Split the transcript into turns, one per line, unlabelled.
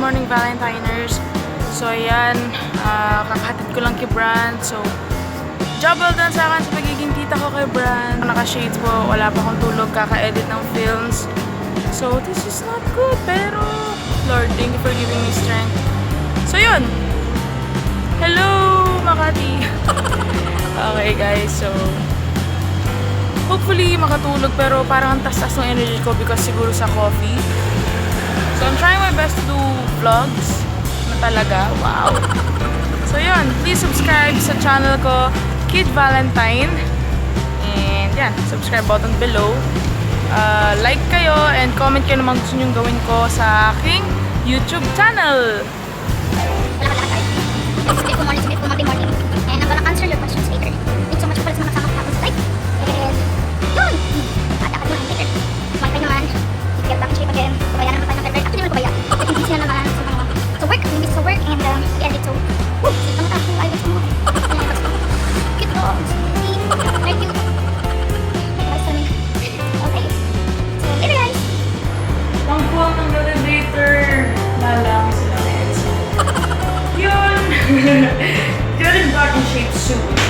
morning Valentiners. So ayan, kakahatid ko lang kay Brand. So, job well done sa akin sa pagiging tita ko kay Brand. Naka-shades po, wala pa akong tulog, kaka-edit ng films. So, this is not good, pero Lord, thank you for giving me strength. So yun, hello Makati! Okay guys, so hopefully makatulog, pero parang ang tas-tas ng energy ko because siguro sa coffee. So I'm trying my best to do vlogs na talaga, wow! So yun, please subscribe sa channel ko, Kid Valentine. And yan, subscribe button below. Like kayo and comment kayo naman gusto nyong gawin ko sa aking YouTube channel.
Good morning, good morning. And I'm gonna answer your questions later. Thanks so much for sa mga kasama ko sa live. And yun! Atakad mo lang later. Kumain naman. Get back in shape again. Kubayaran naman tayo ng level. Actually, naman kubaya. Kasi busy na naman sa work. Busy sa work and i-edit. So, sit naman tayo. Ay, gusto mo. Cute dogs. Very cute. Okay. So, later guys.
Ang buwang ng elevator. Lalaki sila na Yun! Getting back in shape soon.